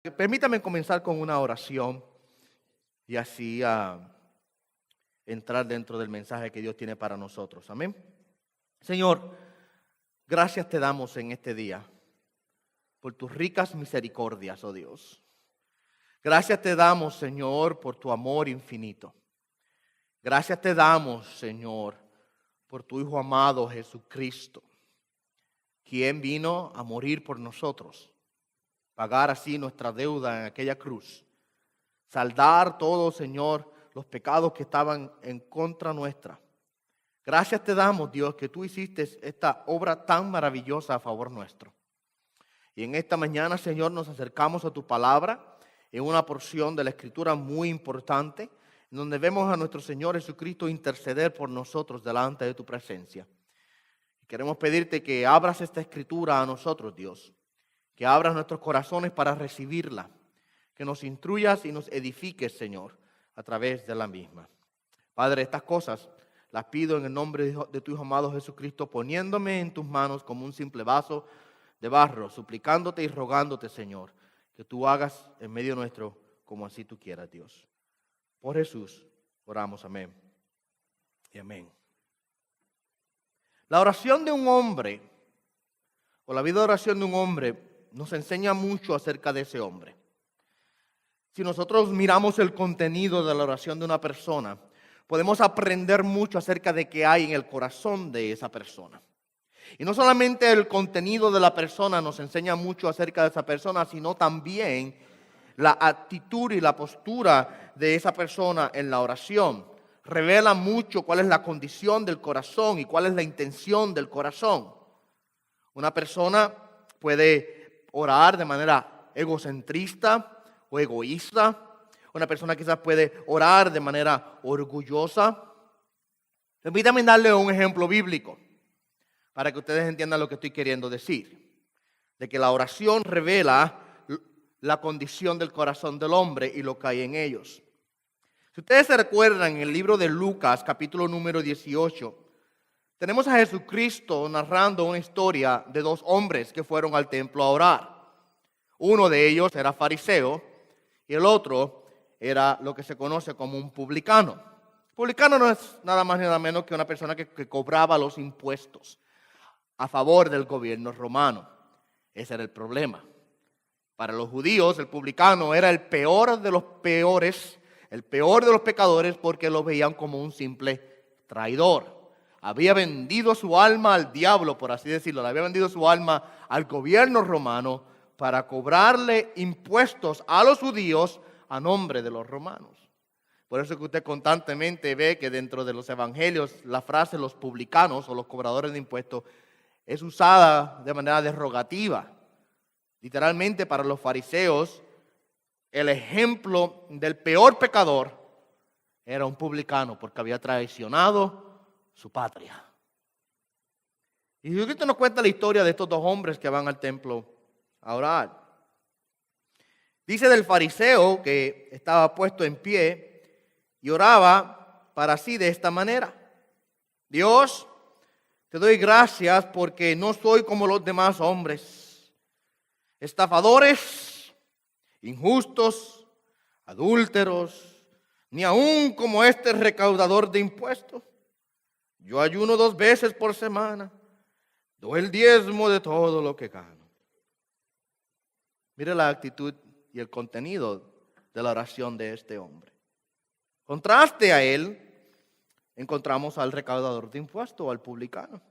Permítame comenzar con una oración y así entrar dentro del mensaje que Dios tiene para nosotros. Amén. Señor, gracias te damos en este día por tus ricas misericordias, oh Dios. Gracias te damos, Señor, por tu amor infinito. Gracias te damos, Señor, por tu Hijo amado Jesucristo, quien vino a morir por nosotros, pagar así nuestra deuda en aquella cruz, saldar todo, Señor, los pecados que estaban en contra nuestra. Gracias te damos, Dios, que tú hiciste esta obra tan maravillosa a favor nuestro. Y en esta mañana, Señor, nos acercamos a tu palabra en una porción de la Escritura muy importante, en donde vemos a nuestro Señor Jesucristo interceder por nosotros delante de tu presencia. Queremos pedirte que abras esta Escritura a nosotros, Dios, que abras nuestros corazones para recibirla, que nos instruyas y nos edifiques, Señor, a través de la misma. Padre, estas cosas las pido en el nombre de tu Hijo amado Jesucristo, poniéndome en tus manos como un simple vaso de barro, suplicándote y rogándote, Señor, que tú hagas en medio nuestro como así tú quieras, Dios. Por Jesús oramos, amén y amén. La oración de un hombre, o la vida de oración de un hombre, nos enseña mucho acerca de ese hombre. Si nosotros miramos el contenido de la oración de una persona, podemos aprender mucho acerca de qué hay en el corazón de esa persona. Y no solamente el contenido de la persona nos enseña mucho acerca de esa persona, sino también la actitud y la postura de esa persona en la oración. Revela mucho cuál es la condición del corazón y cuál es la intención del corazón. Una persona puede orar de manera egocentrista o egoísta. Una persona quizás puede orar de manera orgullosa. Permítanme darle un ejemplo bíblico para que ustedes entiendan lo que estoy queriendo decir. De que la oración revela la condición del corazón del hombre y lo que hay en ellos. Si ustedes se recuerdan, en el libro de Lucas, capítulo número 18, tenemos a Jesucristo narrando una historia de dos hombres que fueron al templo a orar. Uno de ellos era fariseo y el otro era lo que se conoce como un publicano. Publicano no es nada más ni nada menos que una persona que cobraba los impuestos a favor del gobierno romano. Ese era el problema. Para los judíos, el publicano era el peor de los peores, el peor de los pecadores, porque lo veían como un simple traidor. Había vendido su alma al diablo, por así decirlo. Le había vendido su alma al gobierno romano para cobrarle impuestos a los judíos a nombre de los romanos. Por eso que usted constantemente ve que dentro de los evangelios la frase los publicanos o los cobradores de impuestos es usada de manera derogativa. Literalmente para los fariseos el ejemplo del peor pecador era un publicano porque había traicionado su patria. Y Jesucristo nos cuenta la historia de estos dos hombres que van al templo a orar. Dice del fariseo que estaba puesto en pie y oraba para sí de esta manera: Dios, te doy gracias porque no soy como los demás hombres, estafadores, injustos, adúlteros, ni aun como este recaudador de impuestos. Yo ayuno 2 veces por semana, doy el diezmo de todo lo que gano. Mire la actitud y el contenido de la oración de este hombre. Contraste a él, encontramos al recaudador de impuestos, o al publicano.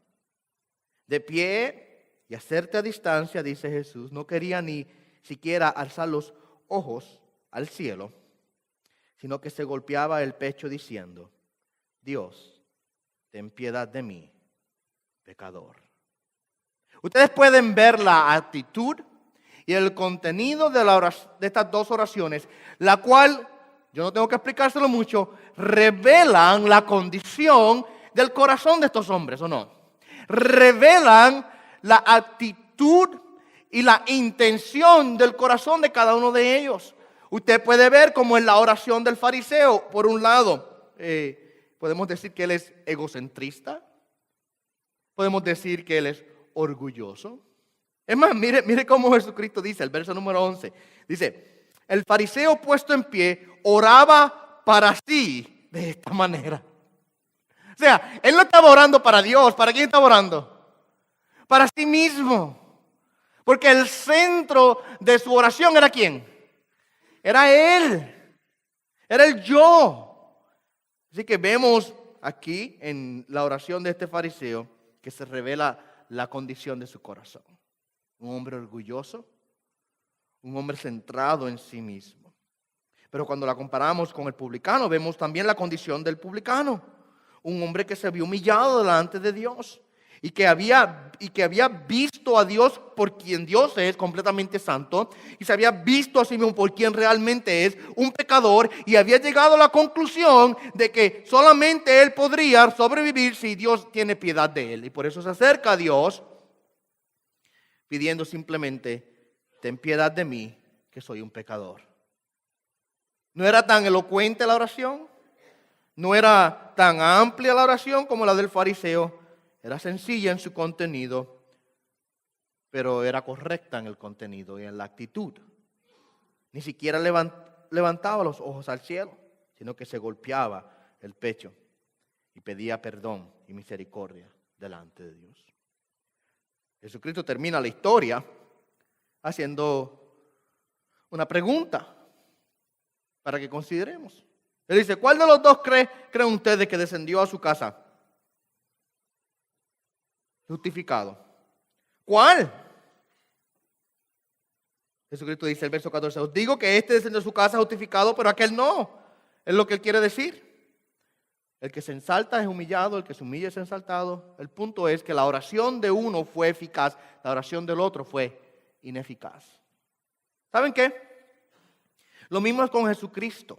De pie y a cierta distancia, dice Jesús, no quería ni siquiera alzar los ojos al cielo, sino que se golpeaba el pecho diciendo: Dios, ten piedad de mí, pecador. Ustedes pueden ver la actitud y el contenido de estas dos oraciones, la cual, yo no tengo que explicárselo mucho, revelan la condición del corazón de estos hombres, ¿o no? Revelan la actitud y la intención del corazón de cada uno de ellos. Usted puede ver como en la oración del fariseo, por un lado, podemos decir que él es egocentrista, podemos decir que él es orgulloso, Es más, mire cómo Jesucristo dice, el verso número 11. Dice, el fariseo puesto en pie oraba para sí de esta manera. O sea, él no estaba orando para Dios. ¿Para quién estaba orando? Para sí mismo. Porque el centro de su oración era ¿quién? Era él. Era el yo. Así que vemos aquí en la oración de este fariseo que se revela la condición de su corazón. Un hombre orgulloso, un hombre centrado en sí mismo. Pero cuando la comparamos con el publicano, vemos también la condición del publicano. Un hombre que se había humillado delante de Dios y que había visto a Dios por quien Dios es, completamente santo, y se había visto a sí mismo por quien realmente es, un pecador, y había llegado a la conclusión de que solamente él podría sobrevivir si Dios tiene piedad de él. Y por eso se acerca a Dios pidiendo simplemente, ten piedad de mí, que soy un pecador. No era tan elocuente la oración, no era tan amplia la oración como la del fariseo, era sencilla en su contenido, pero era correcta en el contenido y en la actitud. Ni siquiera levantaba los ojos al cielo, sino que se golpeaba el pecho y pedía perdón y misericordia delante de Dios. Jesucristo termina la historia haciendo una pregunta para que consideremos. Él dice, ¿cuál de los dos creen ustedes que descendió a su casa justificado? ¿Cuál? Jesucristo dice el verso 14, os digo que este descendió a su casa justificado, pero aquel no. Es lo que él quiere decir. El que se ensalta es humillado, el que se humilla es ensaltado. El punto es que la oración de uno fue eficaz, la oración del otro fue ineficaz. ¿Saben qué? Lo mismo es con Jesucristo.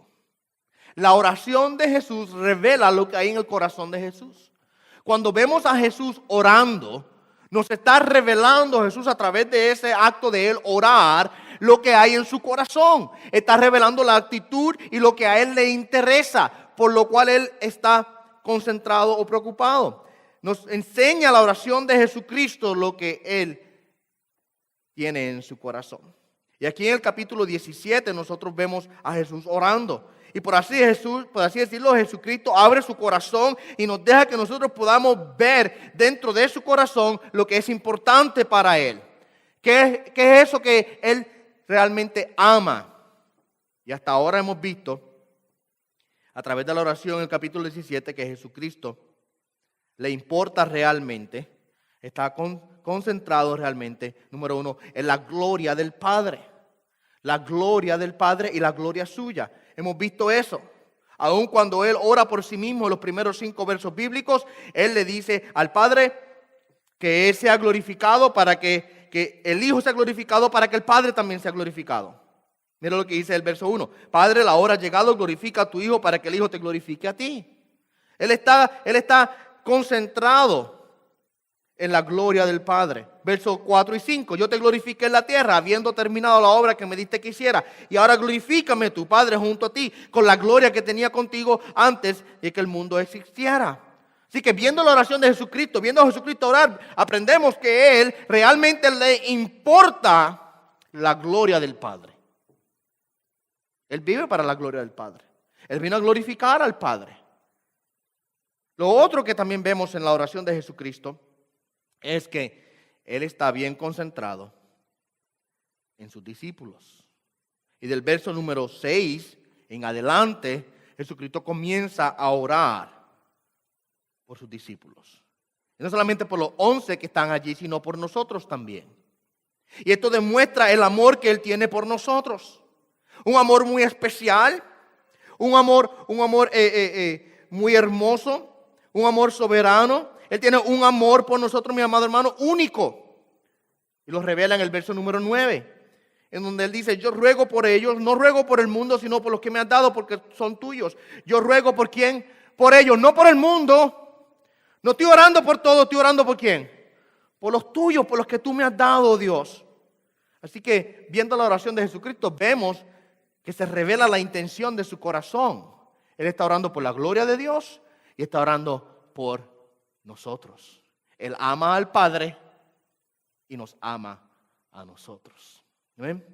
La oración de Jesús revela lo que hay en el corazón de Jesús. Cuando vemos a Jesús orando, nos está revelando Jesús a través de ese acto de él orar lo que hay en su corazón. Está revelando la actitud y lo que a él le interesa, por lo cual él está concentrado o preocupado. Nos enseña la oración de Jesucristo lo que él tiene en su corazón. Y aquí en el capítulo 17 nosotros vemos a Jesús orando. Y por así decirlo, Jesucristo abre su corazón y nos deja que nosotros podamos ver dentro de su corazón lo que es importante para él. ¿Qué es eso que él realmente ama? Y hasta ahora hemos visto a través de la oración en el capítulo 17 que Jesucristo le importa realmente, está concentrado realmente, número uno, en la gloria del Padre. La gloria del Padre y la gloria suya. Hemos visto eso. Aun cuando él ora por sí mismo en los primeros 5 versos bíblicos, él le dice al Padre que él sea glorificado para que el Hijo sea glorificado para que el Padre también sea glorificado. Mira lo que dice el verso 1. Padre, la hora ha llegado, glorifica a tu Hijo para que el Hijo te glorifique a ti. Él está concentrado en la gloria del Padre. Versos 4 y 5. Yo te glorifiqué en la tierra, habiendo terminado la obra que me diste que hiciera. Y ahora glorifícame tu Padre junto a ti, con la gloria que tenía contigo antes de que el mundo existiera. Así que viendo la oración de Jesucristo, viendo a Jesucristo orar, aprendemos que Él realmente le importa la gloria del Padre. Él vive para la gloria del Padre. Él vino a glorificar al Padre. Lo otro que también vemos en la oración de Jesucristo es que Él está bien concentrado en sus discípulos. Y del verso número 6 en adelante, Jesucristo comienza a orar por sus discípulos. Y no solamente por los 11 que están allí, sino por nosotros también. Y esto demuestra el amor que Él tiene por nosotros. Un amor muy especial, un amor muy hermoso, un amor soberano. Él tiene un amor por nosotros, mi amado hermano, único. Y lo revela en el verso número 9, en donde Él dice, yo ruego por ellos, no ruego por el mundo, sino por los que me has dado, porque son tuyos. Yo ruego por quién, por ellos, no por el mundo. No estoy orando por todos, estoy orando por quién. Por los tuyos, por los que tú me has dado, Dios. Así que, viendo la oración de Jesucristo, vemos que se revela la intención de su corazón. Él está orando por la gloria de Dios y está orando por nosotros. Él ama al Padre y nos ama a nosotros. ¿Ven?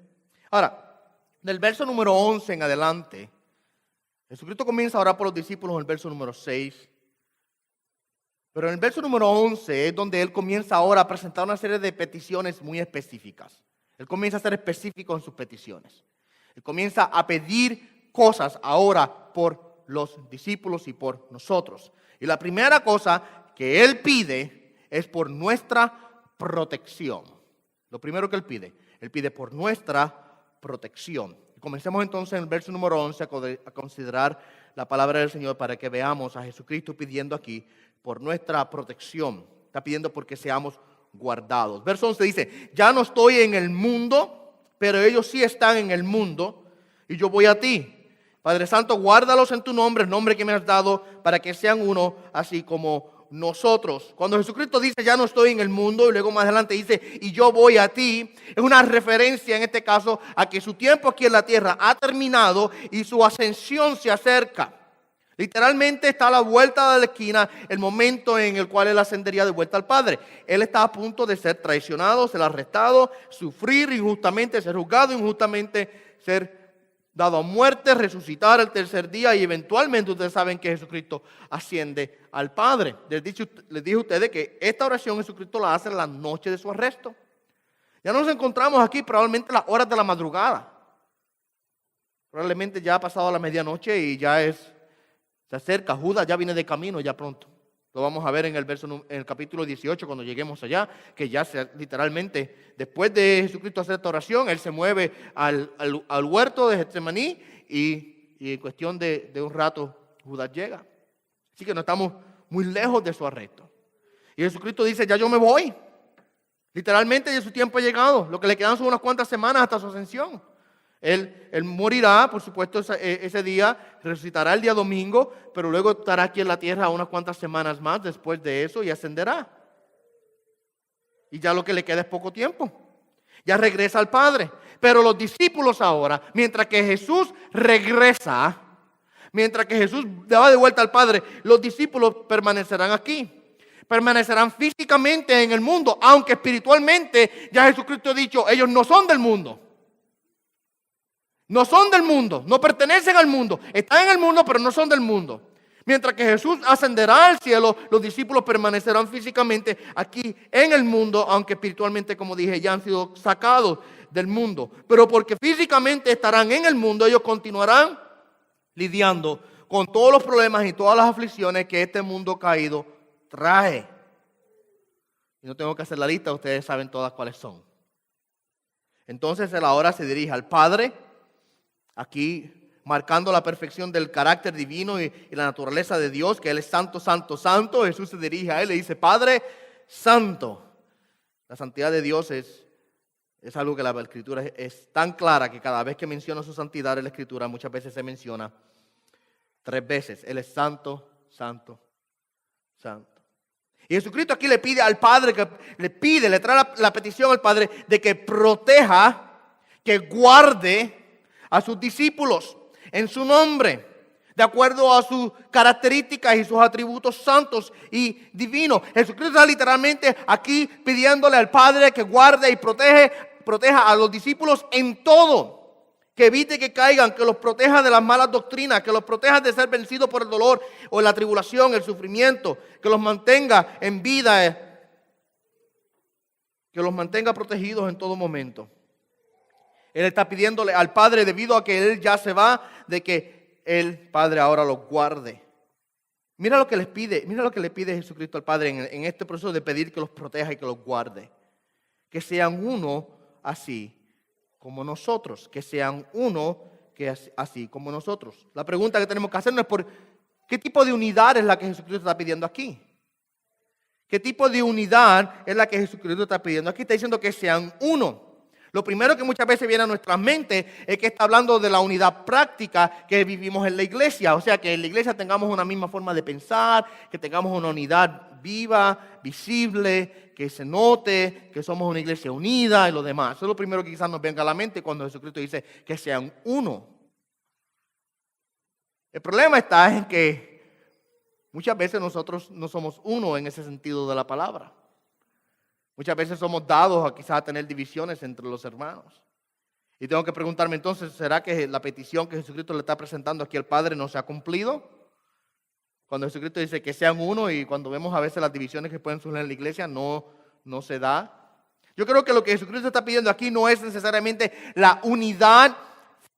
Ahora, del verso número 11 en adelante, Jesucristo comienza a orar por los discípulos en el verso número 6. Pero en el verso número 11 es donde Él comienza ahora a presentar una serie de peticiones muy específicas. Él comienza a ser específico en sus peticiones. Él comienza a pedir cosas ahora por los discípulos y por nosotros. Y la primera cosa que Él pide es por nuestra protección. Lo primero que Él pide por nuestra protección. Y comencemos entonces en el verso número 11 a considerar la palabra del Señor para que veamos a Jesucristo pidiendo aquí por nuestra protección. Está pidiendo porque seamos guardados. Verso 11 dice, ya no estoy en el mundo, pero ellos sí están en el mundo y yo voy a ti. Padre Santo, guárdalos en tu nombre, el nombre que me has dado, para que sean uno, así como nosotros. Cuando Jesucristo dice, ya no estoy en el mundo, y luego más adelante dice, y yo voy a ti, es una referencia en este caso a que su tiempo aquí en la tierra ha terminado y su ascensión se acerca. Literalmente está a la vuelta de la esquina el momento en el cual Él ascendería de vuelta al Padre. Él está a punto de ser traicionado, ser arrestado, sufrir injustamente, ser juzgado injustamente, ser dado a muerte, resucitar el tercer día y eventualmente ustedes saben que Jesucristo asciende al Padre. Les dije a ustedes que esta oración Jesucristo la hace en la noche de su arresto. Ya nos encontramos aquí probablemente a las horas de la madrugada. Probablemente ya ha pasado la medianoche y se acerca, Judas ya viene de camino ya pronto. Lo vamos a ver en el capítulo 18 cuando lleguemos allá, que ya literalmente, después de Jesucristo hacer esta oración, Él se mueve al huerto de Getsemaní y en cuestión de un rato Judas llega. Así que no estamos muy lejos de su arresto. Y Jesucristo dice, ya yo me voy. Literalmente ya su tiempo ha llegado. Lo que le quedan son unas cuantas semanas hasta su ascensión. Él morirá, por supuesto, ese día, resucitará el día domingo, pero luego estará aquí en la tierra unas cuantas semanas más después de eso y ascenderá. Y ya lo que le queda es poco tiempo. Ya regresa al Padre. Pero los discípulos ahora, mientras que Jesús regresa, mientras que Jesús va de vuelta al Padre, los discípulos permanecerán aquí. Permanecerán físicamente en el mundo, aunque espiritualmente ya Jesucristo ha dicho, ellos no son del mundo. No son del mundo, no pertenecen al mundo. Están en el mundo, pero no son del mundo. Mientras que Jesús ascenderá al cielo, los discípulos permanecerán físicamente aquí en el mundo, aunque espiritualmente, como dije, ya han sido sacados del mundo. Pero porque físicamente estarán en el mundo, ellos continuarán lidiando con todos los problemas y todas las aflicciones que este mundo caído trae. Y no tengo que hacer la lista, ustedes saben todas cuáles son. Entonces Él ahora se dirige al Padre, aquí marcando la perfección del carácter divino y la naturaleza de Dios, que Él es santo, santo, santo. Jesús se dirige a Él y le dice, Padre Santo. La santidad de Dios es algo que la Escritura es tan clara que cada vez que menciona su santidad en la Escritura, muchas veces se menciona 3 veces. Él es santo, santo, santo. Y Jesucristo aquí le pide al Padre, le trae la petición al Padre de que proteja, que guarde a sus discípulos en su nombre, de acuerdo a sus características y sus atributos santos y divinos. Jesucristo está literalmente aquí pidiéndole al Padre que guarde y proteja a los discípulos en todo, que evite que caigan, que los proteja de las malas doctrinas, que los proteja de ser vencidos por el dolor o la tribulación, el sufrimiento, que los mantenga en vida, que los mantenga protegidos en todo momento. Él está pidiéndole al Padre, debido a que Él ya se va, de que el Padre ahora los guarde. Mira lo que les pide, mira lo que le pide Jesucristo al Padre en este proceso de pedir que los proteja y que los guarde. Que sean uno así como nosotros, que sean uno que así como nosotros. La pregunta que tenemos que hacernos es por qué tipo de unidad es la que Jesucristo está pidiendo aquí. ¿Qué tipo de unidad es la que Jesucristo está pidiendo aquí? Está diciendo que sean uno. Lo primero que muchas veces viene a nuestras mentes es que está hablando de la unidad práctica que vivimos en la iglesia. O sea, que en la iglesia tengamos una misma forma de pensar, que tengamos una unidad viva, visible, que se note que somos una iglesia unida y lo demás. Eso es lo primero que quizás nos venga a la mente cuando Jesucristo dice que sean uno. El problema está en que muchas veces nosotros no somos uno en ese sentido de la palabra. Muchas veces somos dados a quizás a tener divisiones entre los hermanos. Y tengo que preguntarme entonces, ¿será que la petición que Jesucristo le está presentando aquí al Padre no se ha cumplido? Cuando Jesucristo dice que sean uno y cuando vemos a veces las divisiones que pueden surgir en la iglesia, no se da. Yo creo que lo que Jesucristo está pidiendo aquí no es necesariamente la unidad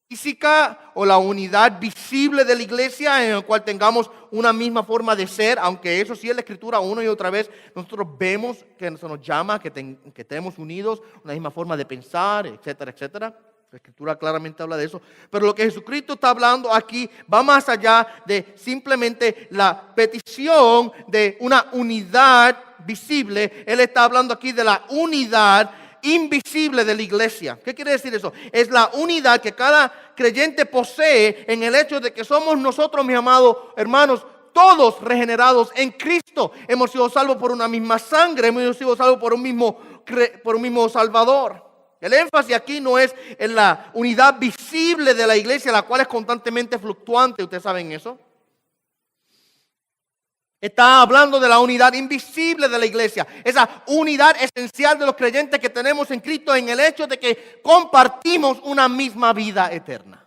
física o la unidad visible de la iglesia en la cual tengamos una misma forma de ser, aunque eso sí en la Escritura una y otra vez nosotros vemos que se nos llama que estemos unidos, una misma forma de pensar, etcétera, etcétera. La Escritura claramente habla de eso. Pero lo que Jesucristo está hablando aquí va más allá de simplemente la petición de una unidad visible. Él está hablando aquí de la unidad invisible de la iglesia. ¿Qué quiere decir eso? Es la unidad que cada creyente posee en el hecho de que somos nosotros, mis amados hermanos, todos regenerados en Cristo. Hemos sido salvos por una misma sangre, hemos sido salvos por un mismo Salvador. El énfasis aquí no es en la unidad visible de la iglesia, la cual es constantemente fluctuante. ¿Ustedes saben eso? Está hablando de la unidad invisible de la iglesia. Esa unidad esencial de los creyentes que tenemos en Cristo en el hecho de que compartimos una misma vida eterna.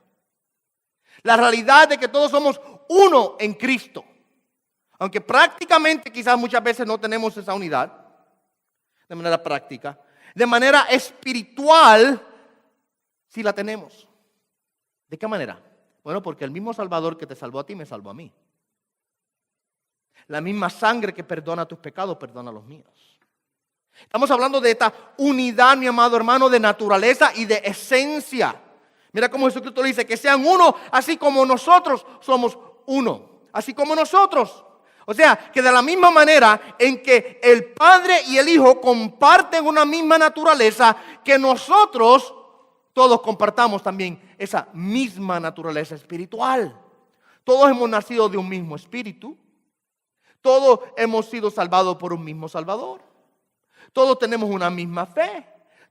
La realidad de que todos somos uno en Cristo. Aunque prácticamente quizás muchas veces no tenemos esa unidad de manera práctica. De manera espiritual, sí la tenemos. ¿De qué manera? Bueno, porque el mismo Salvador que te salvó a ti, me salvó a mí. La misma sangre que perdona tus pecados, perdona los míos. Estamos hablando de esta unidad, mi amado hermano, de naturaleza y de esencia. Mira cómo Jesucristo dice, que sean uno, así como nosotros somos uno. Así como nosotros. O sea, que de la misma manera en que el Padre y el Hijo comparten una misma naturaleza, que nosotros todos compartamos también esa misma naturaleza espiritual. Todos hemos nacido de un mismo espíritu. Todos hemos sido salvados por un mismo Salvador. Todos tenemos una misma fe.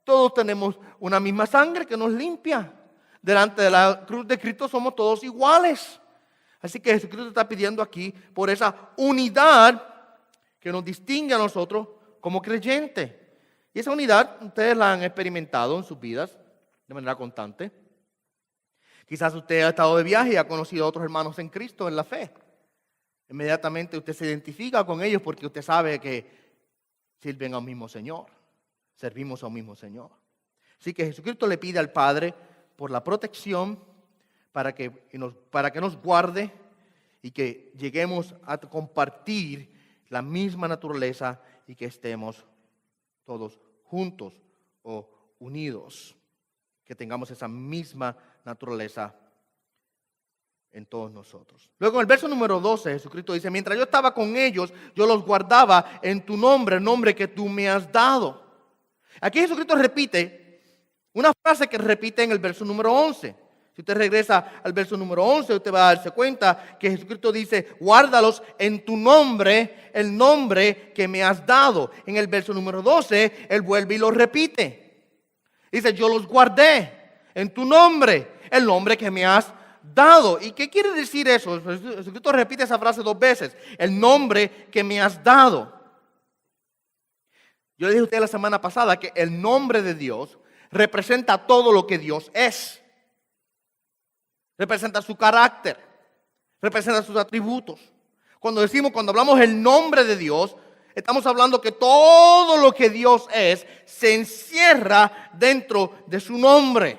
Todos tenemos una misma sangre que nos limpia. Delante de la cruz de Cristo somos todos iguales. Así que Jesucristo está pidiendo aquí por esa unidad que nos distingue a nosotros como creyentes. Y esa unidad ustedes la han experimentado en sus vidas de manera constante. Quizás usted ha estado de viaje y ha conocido a otros hermanos en Cristo en la fe. Inmediatamente usted se identifica con ellos porque usted sabe que sirven a un mismo Señor. Servimos a un mismo Señor. Así que Jesucristo le pide al Padre por la protección para que nos guarde y que lleguemos a compartir la misma naturaleza y que estemos todos juntos o unidos. Que tengamos esa misma naturaleza en todos nosotros. Luego en el verso número 12 Jesucristo dice, mientras yo estaba con ellos, yo los guardaba en tu nombre, el nombre que tú me has dado. Aquí Jesucristo repite una frase que repite en el verso número 11. Si usted regresa al verso número 11, usted va a darse cuenta que Jesucristo dice, guárdalos en tu nombre, el nombre que me has dado. En el verso número 12, Él vuelve y lo repite. Dice, yo los guardé en tu nombre, el nombre que me has dado. ¿Y qué quiere decir eso? Jesucristo repite esa frase 2 veces, el nombre que me has dado. Yo le dije a usted la semana pasada que el nombre de Dios representa todo lo que Dios es. Representa su carácter, representa sus atributos. Cuando hablamos el nombre de Dios, estamos hablando que todo lo que Dios es se encierra dentro de su nombre.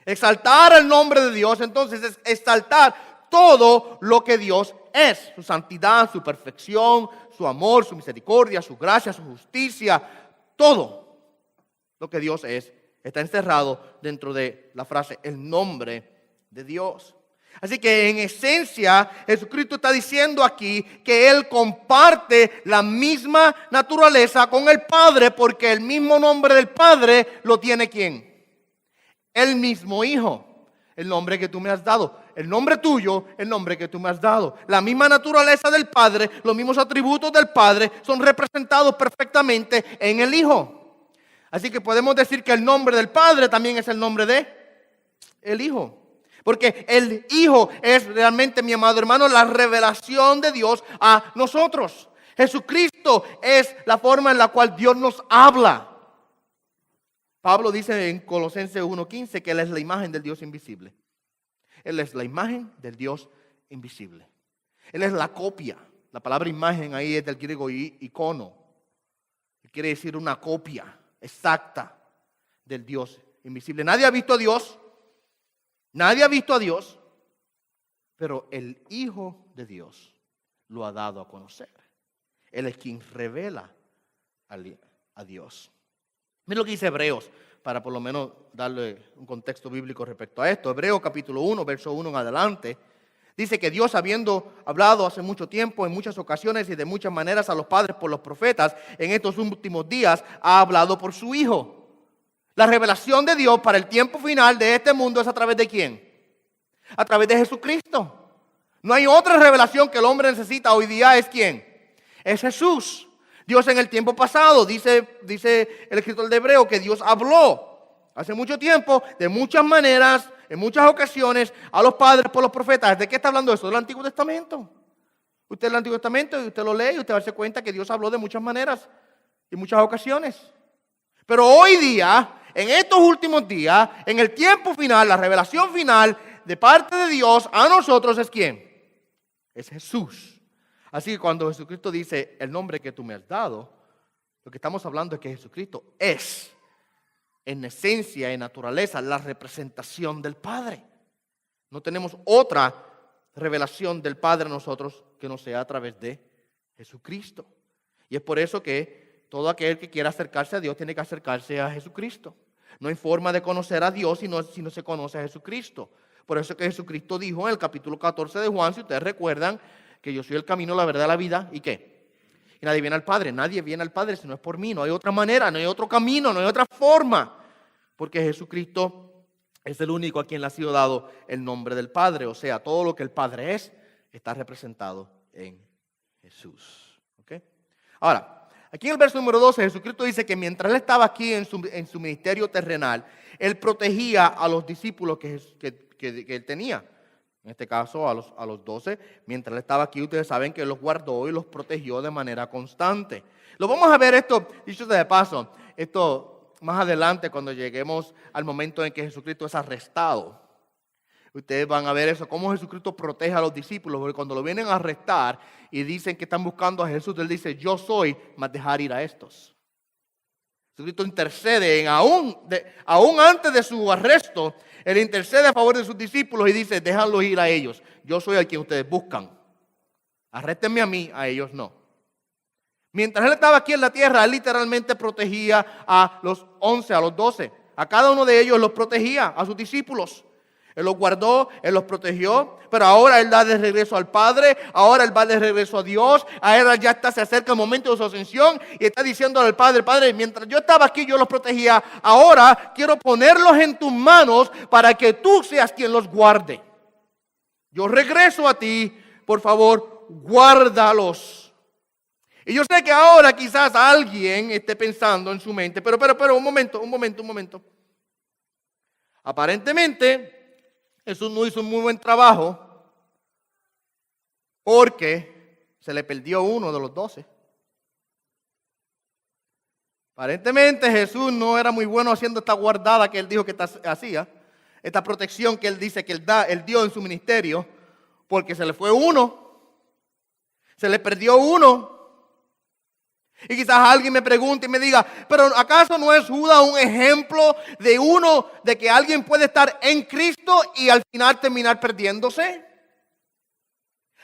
Exaltar el nombre de Dios, entonces, es exaltar todo lo que Dios es. Su santidad, su perfección, su amor, su misericordia, su gracia, su justicia. Todo lo que Dios es está encerrado dentro de la frase, el nombre de Dios. Así que en esencia Jesucristo está diciendo aquí que Él comparte la misma naturaleza con el Padre, porque el mismo nombre del Padre lo tiene ¿quién? El mismo Hijo, el nombre que tú me has dado. El nombre tuyo, el nombre que tú me has dado. La misma naturaleza del Padre, los mismos atributos del Padre son representados perfectamente en el Hijo. Así que podemos decir que el nombre del Padre también es el nombre de el Hijo. Porque el Hijo es realmente, mi amado hermano, la revelación de Dios a nosotros. Jesucristo es la forma en la cual Dios nos habla. Pablo dice en Colosenses 1:15 que Él es la imagen del Dios invisible. Él es la imagen del Dios invisible. Él es la copia. La palabra imagen ahí es del griego icono. Quiere decir una copia exacta del Dios invisible. Nadie ha visto a Dios. Nadie ha visto a Dios. Pero el Hijo de Dios lo ha dado a conocer. Él es quien revela a Dios. Miren lo que dice Hebreos, para por lo menos darle un contexto bíblico respecto a esto. Hebreos capítulo 1, verso 1 en adelante. Dice que Dios, habiendo hablado hace mucho tiempo, en muchas ocasiones y de muchas maneras a los padres por los profetas, en estos últimos días ha hablado por su Hijo. La revelación de Dios para el tiempo final de este mundo es a través de ¿quién? A través de Jesucristo. No hay otra revelación que el hombre necesita hoy día. ¿Es quién? Es Jesús. Dios en el tiempo pasado, dice el escritor de Hebreo, que Dios habló hace mucho tiempo, de muchas maneras, en muchas ocasiones, a los padres por los profetas. ¿De qué está hablando eso? Del Antiguo Testamento. Usted el Antiguo Testamento y usted lo lee y usted va a darse cuenta que Dios habló de muchas maneras y muchas ocasiones. Pero hoy día, en estos últimos días, en el tiempo final, la revelación final de parte de Dios a nosotros es ¿quién? Es Jesús. Así que cuando Jesucristo dice el nombre que tú me has dado, lo que estamos hablando es que Jesucristo es, en esencia, en naturaleza, la representación del Padre. No tenemos otra revelación del Padre a nosotros que no sea a través de Jesucristo. Y es por eso que todo aquel que quiera acercarse a Dios tiene que acercarse a Jesucristo. No hay forma de conocer a Dios si no se conoce a Jesucristo. Por eso que Jesucristo dijo en el capítulo 14 de Juan, si ustedes recuerdan, que yo soy el camino, la verdad, la vida, ¿y qué? Y nadie viene al Padre, nadie viene al Padre si no es por mí. No hay otra manera, no hay otro camino, no hay otra forma. Porque Jesucristo es el único a quien le ha sido dado el nombre del Padre. O sea, todo lo que el Padre es, está representado en Jesús. ¿Okay? Ahora, aquí en el verso número 12, Jesucristo dice que mientras Él estaba aquí en su ministerio terrenal, Él protegía a los discípulos que Él tenía. En este caso a los 12, mientras Él estaba aquí, ustedes saben que Él los guardó y los protegió de manera constante. Lo vamos a ver esto, dicho de paso, esto más adelante cuando lleguemos al momento en que Jesucristo es arrestado. Ustedes van a ver eso, cómo Jesucristo protege a los discípulos, porque cuando lo vienen a arrestar y dicen que están buscando a Jesús, Él dice, yo soy, mas dejar ir a estos. Jesucristo intercede, aún antes de su arresto, Él intercede a favor de sus discípulos y dice, déjanlos ir a ellos. Yo soy el quien ustedes buscan. Arréstenme a mí, a ellos no. Mientras Él estaba aquí en la tierra, Él literalmente protegía a los 11, a los 12. A cada uno de ellos los protegía, a sus discípulos. Él los guardó, Él los protegió, pero ahora Él da de regreso al Padre, ahora Él va de regreso a Dios, a Él ya se acerca el momento de su ascensión y está diciendo al Padre, Padre, mientras yo estaba aquí yo los protegía, ahora quiero ponerlos en tus manos para que tú seas quien los guarde. Yo regreso a ti, por favor, guárdalos. Y yo sé que ahora quizás alguien esté pensando en su mente, pero un momento. Aparentemente, Jesús no hizo un muy buen trabajo porque se le perdió uno de los 12. Aparentemente Jesús no era muy bueno haciendo esta guardada que Él dijo que hacía, esta protección que Él dice que Él dio en su ministerio, porque se le fue uno, se le perdió uno. Y quizás alguien me pregunte y me diga, pero ¿acaso no es Judas un ejemplo de que alguien puede estar en Cristo y al final terminar perdiéndose?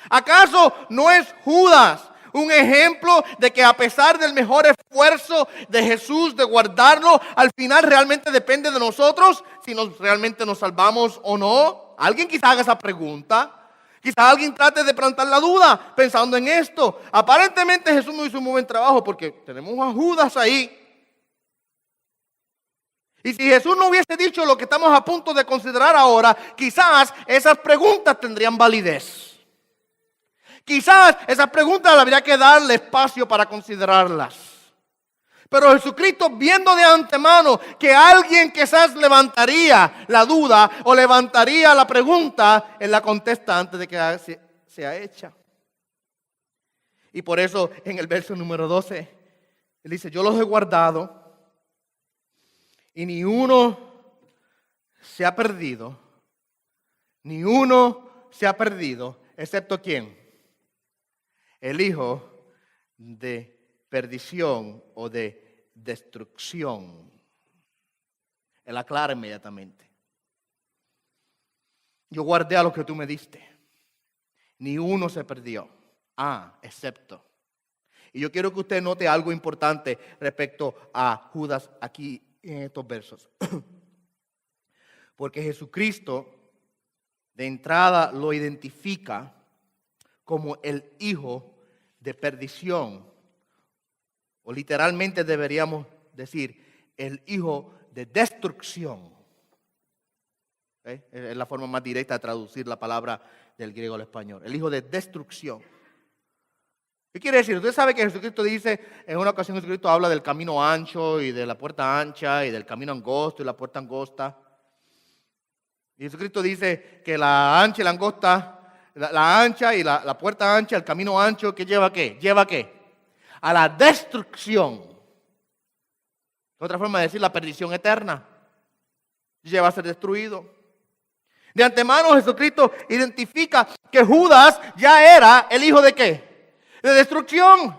¿Acaso no es Judas un ejemplo de que a pesar del mejor esfuerzo de Jesús de guardarlo, al final realmente depende de nosotros si realmente nos salvamos o no? Alguien quizás haga esa pregunta. Quizás alguien trate de plantar la duda pensando en esto. Aparentemente Jesús no hizo un muy buen trabajo porque tenemos a Judas ahí. Y si Jesús no hubiese dicho lo que estamos a punto de considerar ahora, quizás esas preguntas tendrían validez. Quizás esas preguntas habría que darle espacio para considerarlas. Pero Jesucristo, viendo de antemano que alguien quizás levantaría la duda o levantaría la pregunta, Él la contesta antes de que sea hecha. Y por eso en el verso número 12, él dice, yo los he guardado y ni uno se ha perdido, ni uno se ha perdido, excepto ¿quién? El hijo de perdición o de destrucción. Él aclara inmediatamente. Yo guardé a lo que tú me diste. Ni uno se perdió. Excepto. Y yo quiero que usted note algo importante respecto a Judas aquí en estos versos. Porque Jesucristo de entrada lo identifica como el hijo de perdición. O literalmente deberíamos decir el hijo de destrucción. Es la forma más directa de traducir la palabra del griego al español. El hijo de destrucción. ¿Qué quiere decir? Usted sabe que Jesucristo dice, en una ocasión Jesucristo habla del camino ancho y de la puerta ancha y del camino angosto y la puerta angosta. Y Jesucristo dice que la ancha y la angosta, la ancha y la puerta ancha, el camino ancho, ¿qué lleva a qué? ¿Lleva a qué? A la destrucción. Otra forma de decir la perdición eterna. Lleva a ser destruido. De antemano Jesucristo identifica que Judas ya era el hijo de ¿qué? De destrucción.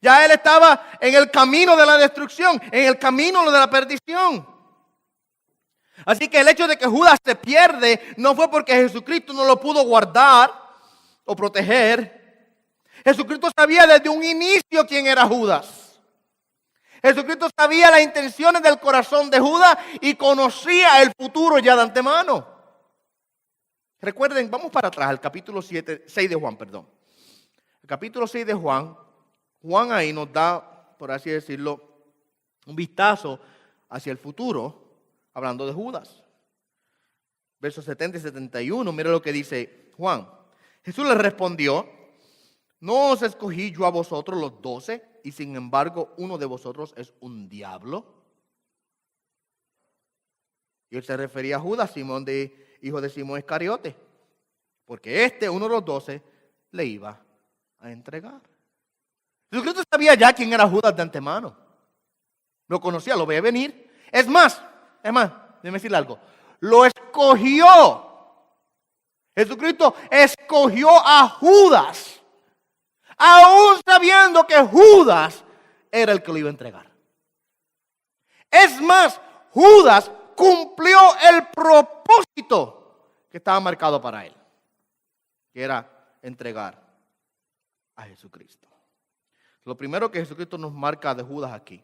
Ya él estaba en el camino de la destrucción, en el camino de la perdición. Así que el hecho de que Judas se pierde no fue porque Jesucristo no lo pudo guardar o proteger. Jesucristo sabía desde un inicio quién era Judas. Jesucristo sabía las intenciones del corazón de Judas y conocía el futuro ya de antemano. Recuerden, vamos para atrás al capítulo 6 de Juan, perdón. El capítulo 6 de Juan ahí nos da, por así decirlo, un vistazo hacia el futuro, hablando de Judas. Versos 70 y 71, mira lo que dice Juan. Jesús le respondió, ¿no os escogí yo a vosotros los 12 y sin embargo uno de vosotros es un diablo? Y él se refería a Judas, hijo de Simón Iscariote, porque uno de los 12, le iba a entregar. Jesucristo sabía ya quién era Judas de antemano. Lo conocía, lo veía venir. Es más, déjeme decirle algo. Lo escogió. Jesucristo escogió a Judas, aún sabiendo que Judas era el que lo iba a entregar. Es más, Judas cumplió el propósito que estaba marcado para él, que era entregar a Jesucristo. Lo primero que Jesucristo nos marca de Judas aquí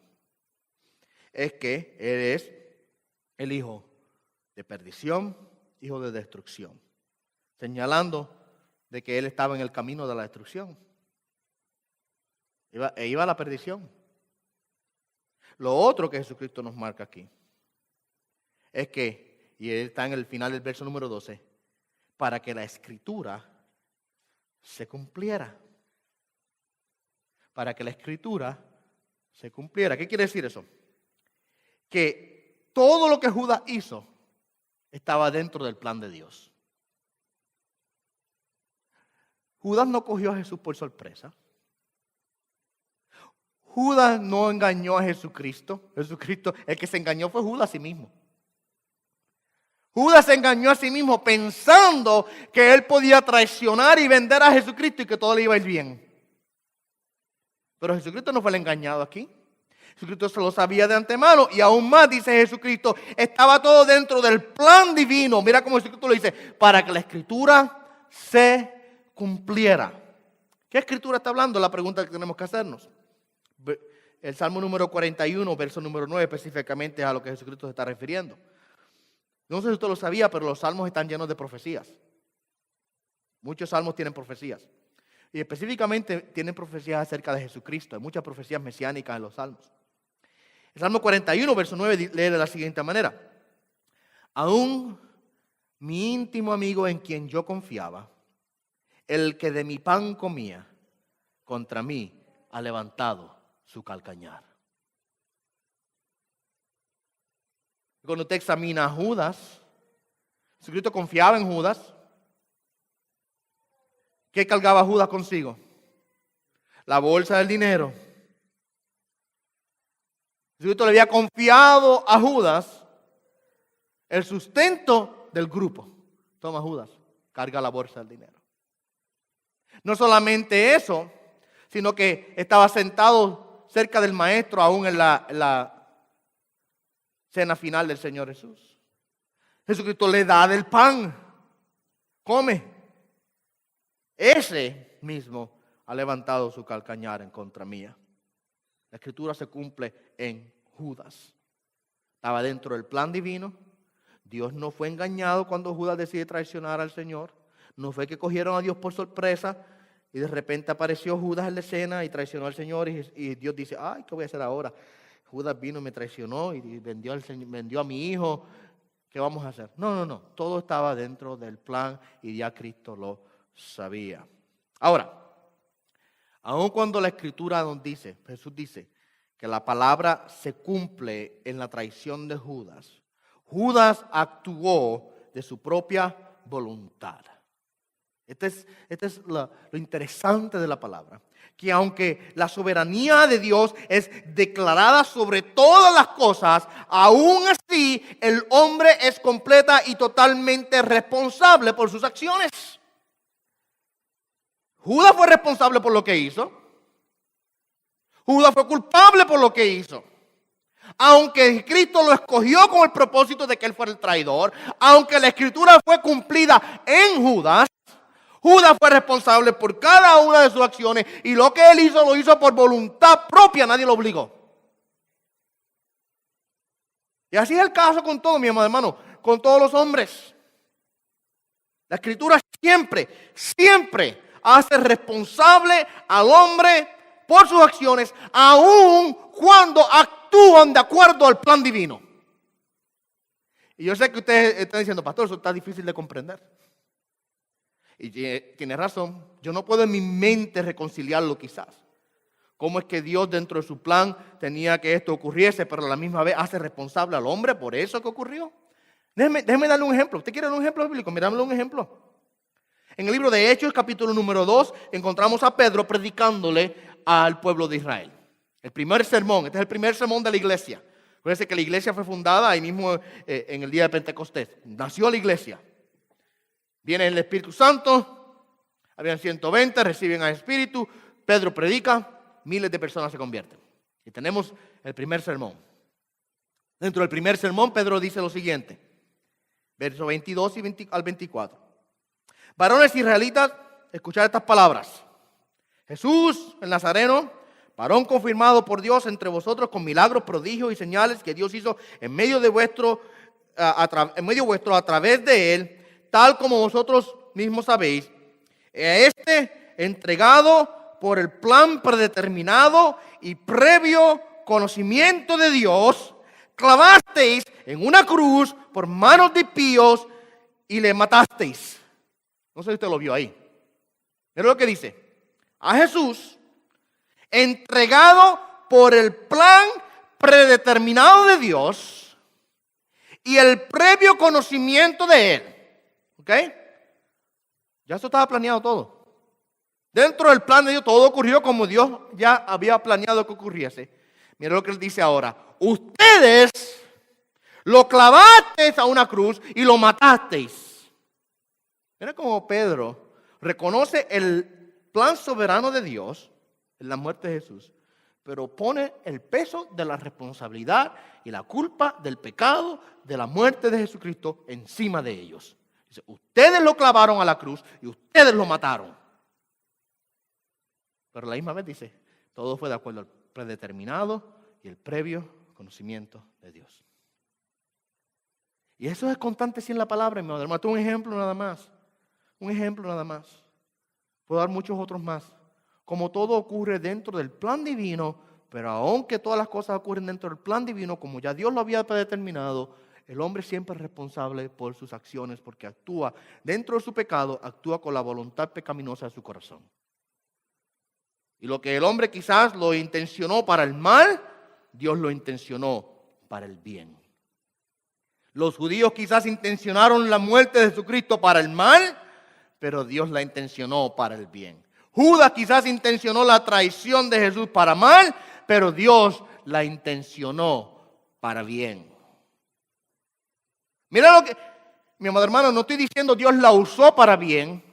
es que él es el hijo de perdición, hijo de destrucción, señalando de que él estaba en el camino de la destrucción. Iba a la perdición. Lo otro que Jesucristo nos marca aquí es que, y él está en el final del verso número 12, para que la escritura se cumpliera. Para que la escritura se cumpliera. ¿Qué quiere decir eso? Que todo lo que Judas hizo estaba dentro del plan de Dios. Judas no cogió a Jesús por sorpresa. Judas no engañó a Jesucristo. El que se engañó fue Judas a sí mismo. Judas se engañó a sí mismo pensando que él podía traicionar y vender a Jesucristo y que todo le iba a ir bien. Pero Jesucristo no fue el engañado aquí. Jesucristo se lo sabía de antemano y aún más, dice Jesucristo, estaba todo dentro del plan divino. Mira cómo Jesucristo lo dice, para que la escritura se cumpliera. ¿Qué escritura está hablando? La pregunta que tenemos que hacernos. El Salmo número 41, verso número 9, específicamente es a lo que Jesucristo se está refiriendo. No sé si usted lo sabía, pero los salmos están llenos de profecías. Muchos salmos tienen profecías. Y específicamente tienen profecías acerca de Jesucristo. Hay muchas profecías mesiánicas en los salmos. El Salmo 41, verso 9, lee de la siguiente manera. Aún mi íntimo amigo en quien yo confiaba, el que de mi pan comía, contra mí ha levantado su calcañar. Cuando usted examina a Judas, Jesucristo confiaba en Judas. ¿Qué cargaba Judas consigo? la bolsa del dinero. Jesucristo le había confiado a Judas el sustento del grupo. Toma, Judas, carga la bolsa del dinero. No solamente eso, sino que estaba sentado cerca del maestro aún en la cena final del Señor Jesús. Jesucristo le da del pan, come. Ese mismo ha levantado su calcañar en contra mía. La escritura se cumple en Judas. Estaba dentro del plan divino. Dios no fue engañado cuando Judas decide traicionar al Señor. No fue que cogieron a Dios por sorpresa y de repente apareció Judas en la escena y traicionó al Señor. Y Dios dice, ay, ¿qué voy a hacer ahora? Judas vino y me traicionó y vendió a mi hijo. ¿Qué vamos a hacer? No. Todo estaba dentro del plan y ya Cristo lo sabía. Ahora, aun cuando la escritura nos dice, Jesús dice, que la palabra se cumple en la traición de Judas, Judas actuó de su propia voluntad. Este es lo interesante de la palabra. Que aunque la soberanía de Dios es declarada sobre todas las cosas, aún así el hombre es completa y totalmente responsable por sus acciones. Judas fue responsable por lo que hizo. Judas fue culpable por lo que hizo. Aunque Cristo lo escogió con el propósito de que él fuera el traidor, aunque la escritura fue cumplida en Judas, Judas fue responsable por cada una de sus acciones y lo que él hizo lo hizo por voluntad propia, nadie lo obligó. Y así es el caso con todo, mi amado hermano, con todos los hombres. La escritura siempre hace responsable al hombre por sus acciones, aun cuando actúan de acuerdo al plan divino. Y yo sé que ustedes están diciendo, pastor, eso está difícil de comprender. Y tiene razón, yo no puedo en mi mente reconciliarlo quizás. ¿Cómo es que Dios dentro de su plan tenía que esto ocurriese, pero a la misma vez hace responsable al hombre por eso que ocurrió? Déjeme darle un ejemplo. ¿Usted quiere un ejemplo bíblico? Mirámosle un ejemplo. En el libro de Hechos, capítulo número 2, encontramos a Pedro predicándole al pueblo de Israel. El primer sermón, este es el primer sermón de la iglesia. Acuérdense que la iglesia fue fundada ahí mismo en el día de Pentecostés. Nació la iglesia. Viene el Espíritu Santo, habían 120, reciben al Espíritu, Pedro predica, miles de personas se convierten. Y tenemos el primer sermón. Dentro del primer sermón, Pedro dice lo siguiente, versos 22 al 24. Varones israelitas, escuchad estas palabras. Jesús, el Nazareno, varón confirmado por Dios entre vosotros con milagros, prodigios y señales que Dios hizo en medio vuestro a través de él, tal como vosotros mismos sabéis, entregado por el plan predeterminado y previo conocimiento de Dios, clavasteis en una cruz por manos de impíos y le matasteis. No sé si usted lo vio ahí. Mira lo que dice. A Jesús, entregado por el plan predeterminado de Dios y el previo conocimiento de él. ¿Ok? Ya esto estaba planeado todo. Dentro del plan de Dios todo ocurrió como Dios ya había planeado que ocurriese. Mira lo que él dice ahora. Ustedes lo clavasteis a una cruz y lo matasteis. Mira cómo Pedro reconoce el plan soberano de Dios en la muerte de Jesús, pero pone el peso de la responsabilidad y la culpa del pecado de la muerte de Jesucristo encima de ellos. Dice, ustedes lo clavaron a la cruz y ustedes lo mataron. Pero a la misma vez dice, todo fue de acuerdo al predeterminado y el previo conocimiento de Dios. Y eso es constante sí en la palabra, mi hermano. Esto es un ejemplo nada más. Un ejemplo nada más. Puedo dar muchos otros más. Como todo ocurre dentro del plan divino, pero aunque todas las cosas ocurren dentro del plan divino, como ya Dios lo había predeterminado, el hombre siempre es responsable por sus acciones porque actúa dentro de su pecado, actúa con la voluntad pecaminosa de su corazón. Y lo que el hombre quizás lo intencionó para el mal, Dios lo intencionó para el bien. Los judíos quizás intencionaron la muerte de Jesucristo para el mal, pero Dios la intencionó para el bien. Judas quizás intencionó la traición de Jesús para mal, pero Dios la intencionó para bien. Mira lo que, mi amado hermano, no estoy diciendo Dios la usó para bien,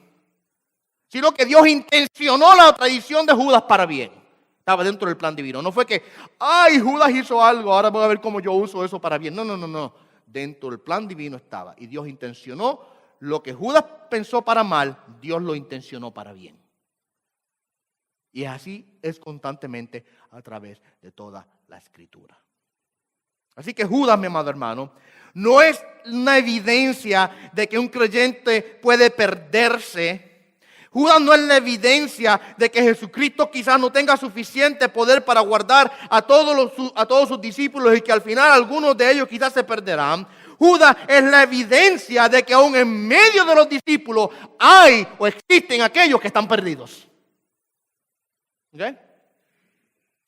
sino que Dios intencionó la traición de Judas para bien. Estaba dentro del plan divino. No fue que, ay, Judas hizo algo, ahora voy a ver cómo yo uso eso para bien. No. Dentro del plan divino estaba. Y Dios intencionó lo que Judas pensó para mal, Dios lo intencionó para bien. Y así es constantemente a través de toda la Escritura. Así que Judas, mi amado hermano, no es una evidencia de que un creyente puede perderse. Judas no es la evidencia de que Jesucristo quizás no tenga suficiente poder para guardar a todos sus discípulos y que al final algunos de ellos quizás se perderán. Judas es la evidencia de que aún en medio de los discípulos hay o existen aquellos que están perdidos. ¿Okay?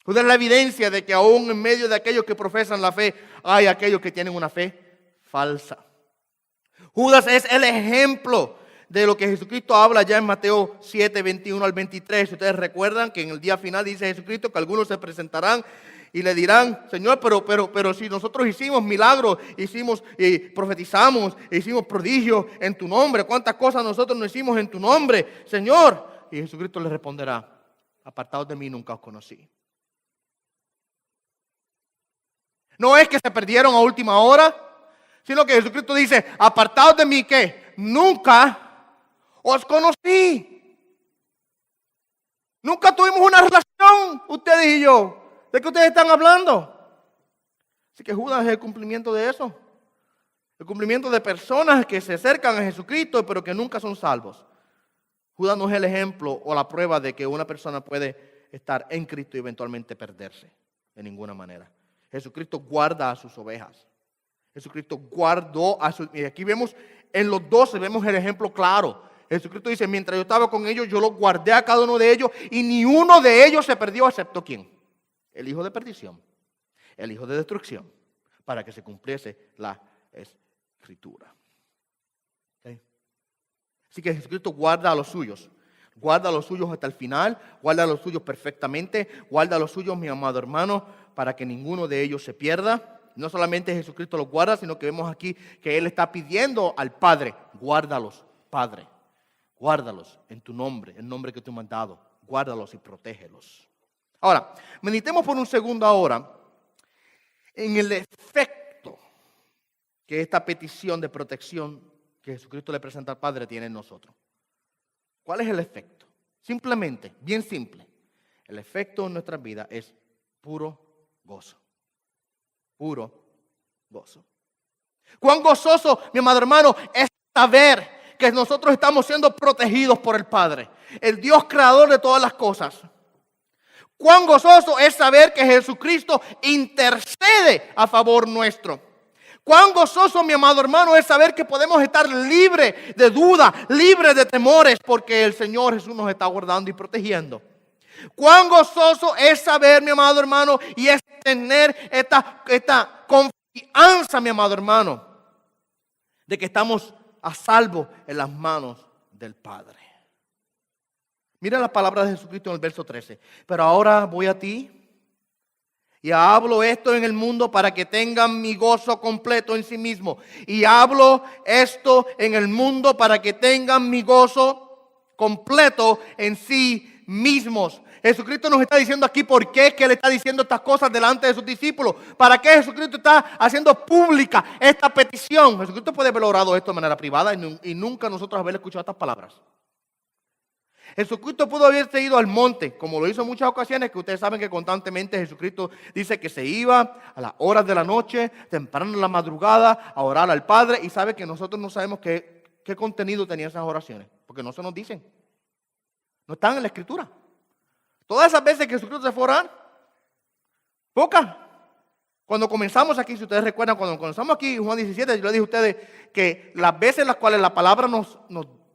Judas es la evidencia de que aún en medio de aquellos que profesan la fe, hay aquellos que tienen una fe falsa. Judas es el ejemplo de lo que Jesucristo habla ya en Mateo 7, 21 al 23. Ustedes recuerdan que en el día final dice Jesucristo que algunos se presentarán y le dirán, Señor, pero si nosotros hicimos milagros, profetizamos, hicimos prodigios en tu nombre, ¿cuántas cosas nosotros no hicimos en tu nombre, Señor? Y Jesucristo les responderá, apartados de mí, nunca os conocí. No es que se perdieron a última hora, sino que Jesucristo dice, apartados de mí, ¿qué? Nunca os conocí. Nunca tuvimos una relación, ustedes y yo. ¿De qué ustedes están hablando? Así que Judas es el cumplimiento de eso. El cumplimiento de personas que se acercan a Jesucristo, pero que nunca son salvos. Judas no es el ejemplo o la prueba de que una persona puede estar en Cristo y eventualmente perderse. De ninguna manera. Jesucristo guarda a sus ovejas. Jesucristo guardó a sus... Y aquí vemos, en los 12 vemos el ejemplo claro. Jesucristo dice, mientras yo estaba con ellos, yo los guardé a cada uno de ellos y ni uno de ellos se perdió, excepto ¿quién? El hijo de perdición, el hijo de destrucción, para que se cumpliese la Escritura. ¿Okay? Así que Jesucristo guarda a los suyos hasta el final, guarda a los suyos perfectamente, guarda a los suyos, mi amado hermano, para que ninguno de ellos se pierda. No solamente Jesucristo los guarda, sino que vemos aquí que Él está pidiendo al Padre, guárdalos, Padre, guárdalos en tu nombre, el nombre que tú me has dado, guárdalos y protégelos. Ahora, meditemos por un segundo ahora en el efecto que esta petición de protección que Jesucristo le presenta al Padre tiene en nosotros. ¿Cuál es el efecto? Simplemente, bien simple, el efecto en nuestras vidas es puro gozo. Puro gozo. Cuán gozoso, mi amado hermano, es saber que nosotros estamos siendo protegidos por el Padre, el Dios creador de todas las cosas. Cuán gozoso es saber que Jesucristo intercede a favor nuestro. Cuán gozoso, mi amado hermano, es saber que podemos estar libres de duda, libres de temores, porque el Señor Jesús nos está guardando y protegiendo. Cuán gozoso es saber, mi amado hermano, y es tener esta confianza, mi amado hermano, de que estamos a salvo en las manos del Padre. Mira las palabras de Jesucristo en el verso 13. Pero ahora voy a ti y hablo esto en el mundo para que tengan mi gozo completo en sí mismo. Y hablo esto en el mundo para que tengan mi gozo completo en sí mismos. Jesucristo nos está diciendo aquí por qué es que Él está diciendo estas cosas delante de sus discípulos. ¿Para qué Jesucristo está haciendo pública esta petición? Jesucristo puede haber orado esto de manera privada y nunca nosotros haber escuchado estas palabras. Jesucristo pudo haberse ido al monte, como lo hizo en muchas ocasiones, que ustedes saben que constantemente Jesucristo dice que se iba a las horas de la noche, temprano en la madrugada, a orar al Padre, y sabe que nosotros no sabemos qué contenido tenían esas oraciones, porque no se nos dicen. No están en la Escritura. Todas esas veces que Jesucristo se fue a orar, pocas. Cuando comenzamos aquí, si ustedes recuerdan, cuando comenzamos aquí en Juan 17, yo les dije a ustedes que las veces en las cuales la palabra nos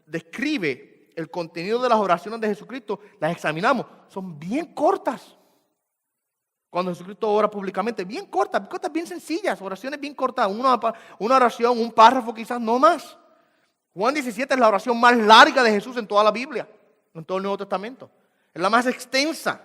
describe el contenido de las oraciones de Jesucristo, las examinamos, son bien cortas. Cuando Jesucristo ora públicamente, bien cortas, bien sencillas, oraciones bien cortas, una oración, un párrafo quizás, no más. Juan 17 es la oración más larga de Jesús en toda la Biblia. en todo el Nuevo Testamento. Es la más extensa.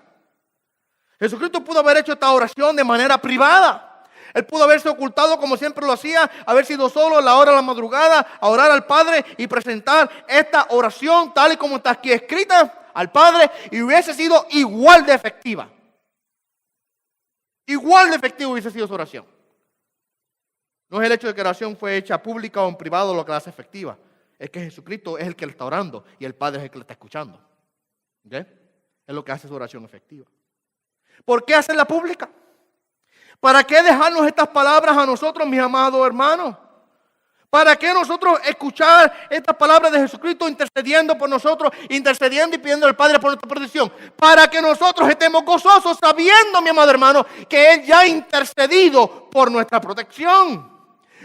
Jesucristo pudo haber hecho esta oración de manera privada. Él pudo haberse ocultado como siempre lo hacía, haber sido solo a la hora de la madrugada, a orar al Padre y presentar esta oración tal y como está aquí escrita al Padre, y hubiese sido igual de efectiva. Igual de efectiva hubiese sido su oración. No es el hecho de que la oración fue hecha pública o en privado lo que la hace efectiva. Es que Jesucristo es el que le está orando y el Padre es el que le está escuchando. ¿Ok? Es lo que hace su oración efectiva. ¿Por qué hacerla pública? ¿Para qué dejarnos estas palabras a nosotros, mis amados hermanos? ¿Para qué nosotros escuchar estas palabras de Jesucristo intercediendo por nosotros, intercediendo y pidiendo al Padre por nuestra protección? Para que nosotros estemos gozosos sabiendo, mi amado hermano, que Él ya ha intercedido por nuestra protección.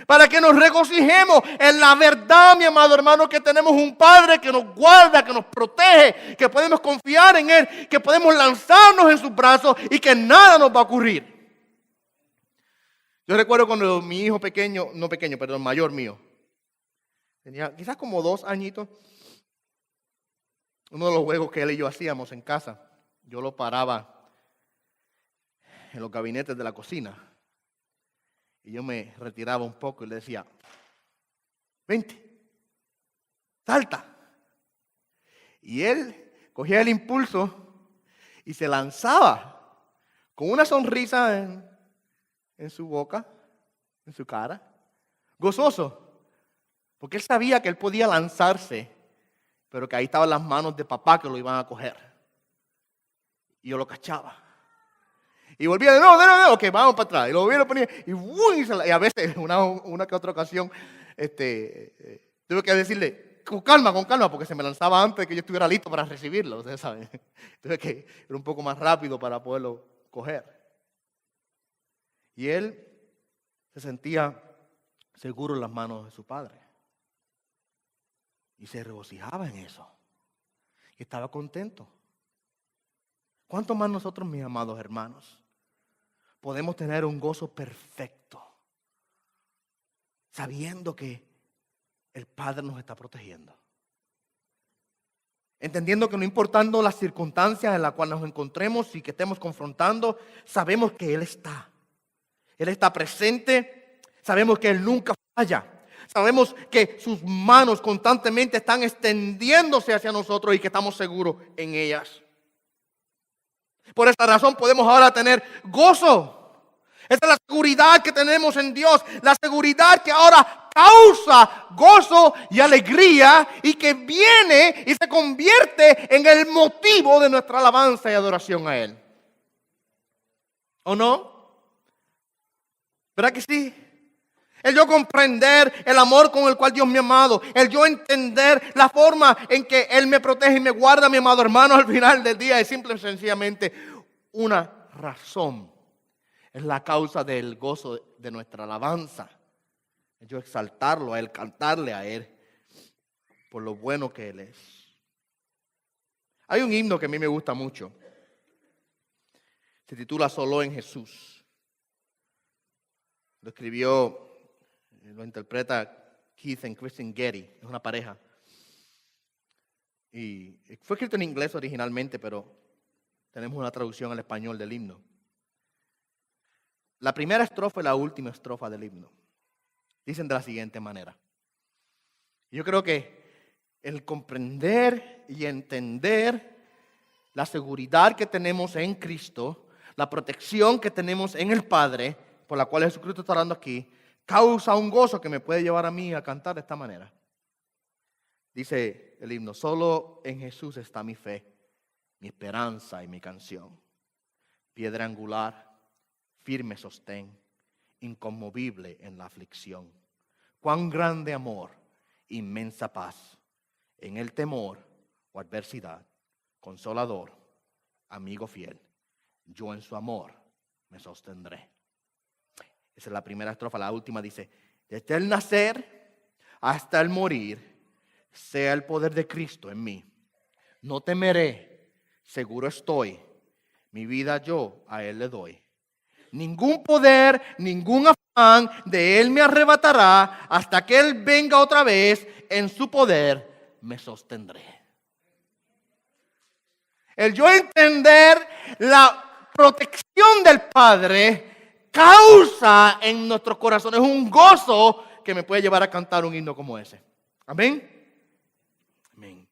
Para que nos regocijemos en la verdad, mi amado hermano, que tenemos un Padre que nos guarda, que nos protege, que podemos confiar en Él, que podemos lanzarnos en sus brazos y que nada nos va a ocurrir. Yo recuerdo cuando mi hijo mayor mío, tenía quizás como 2 añitos, uno de los juegos que él y yo hacíamos en casa, yo lo paraba en los gabinetes de la cocina y yo me retiraba un poco y le decía, vente, salta. Y él cogía el impulso y se lanzaba con una sonrisa en su boca, en su cara, gozoso, porque él sabía que él podía lanzarse, pero que ahí estaban las manos de papá que lo iban a coger. Y yo lo cachaba. Y volvía de nuevo, ok, vamos para atrás. Y lo volvía y lo ponía, y a veces, una que otra ocasión, tuve que decirle, con calma, porque se me lanzaba antes de que yo estuviera listo para recibirlo, ustedes saben. Tuve que ir un poco más rápido para poderlo coger. Y él se sentía seguro en las manos de su padre. Y se regocijaba en eso. Y estaba contento. ¿Cuánto más nosotros, mis amados hermanos, podemos tener un gozo perfecto, sabiendo que el Padre nos está protegiendo? Entendiendo que no importando las circunstancias en las cuales nos encontremos y que estemos confrontando, sabemos que Él está. Él está presente, sabemos que Él nunca falla, sabemos que sus manos constantemente están extendiéndose hacia nosotros y que estamos seguros en ellas. Por esta razón podemos ahora tener gozo. Esta es la seguridad que tenemos en Dios, la seguridad que ahora causa gozo y alegría y que viene y se convierte en el motivo de nuestra alabanza y adoración a Él. ¿O no? ¿Verdad que sí? El yo comprender el amor con el cual Dios me ha amado. El yo entender la forma en que Él me protege y me guarda, mi amado hermano, al final del día es simple y sencillamente una razón. Es la causa del gozo de nuestra alabanza. Es yo exaltarlo a Él, cantarle a Él por lo bueno que Él es. Hay un himno que a mí me gusta mucho. Se titula Solo en Jesús. Lo interpreta Keith y Kristen Getty, es una pareja. Y fue escrito en inglés originalmente, pero tenemos una traducción al español del himno. La primera estrofa y la última estrofa del himno dicen de la siguiente manera. Yo creo que el comprender y entender la seguridad que tenemos en Cristo, la protección que tenemos en el Padre, por la cual Jesucristo está hablando aquí, causa un gozo que me puede llevar a mí a cantar de esta manera. Dice el himno, solo en Jesús está mi fe, mi esperanza y mi canción. Piedra angular, firme sostén, inconmovible en la aflicción. Cuán grande amor, inmensa paz, en el temor o adversidad, consolador, amigo fiel, yo en su amor me sostendré. Esa es la primera estrofa. La última dice, desde el nacer hasta el morir, sea el poder de Cristo en mí. No temeré, seguro estoy, mi vida yo a Él le doy. Ningún poder, ningún afán de Él me arrebatará, hasta que Él venga otra vez, en su poder me sostendré. El yo entender la protección del Padre causa en nuestros corazones un gozo que me puede llevar a cantar un himno como ese. Amén. Amén.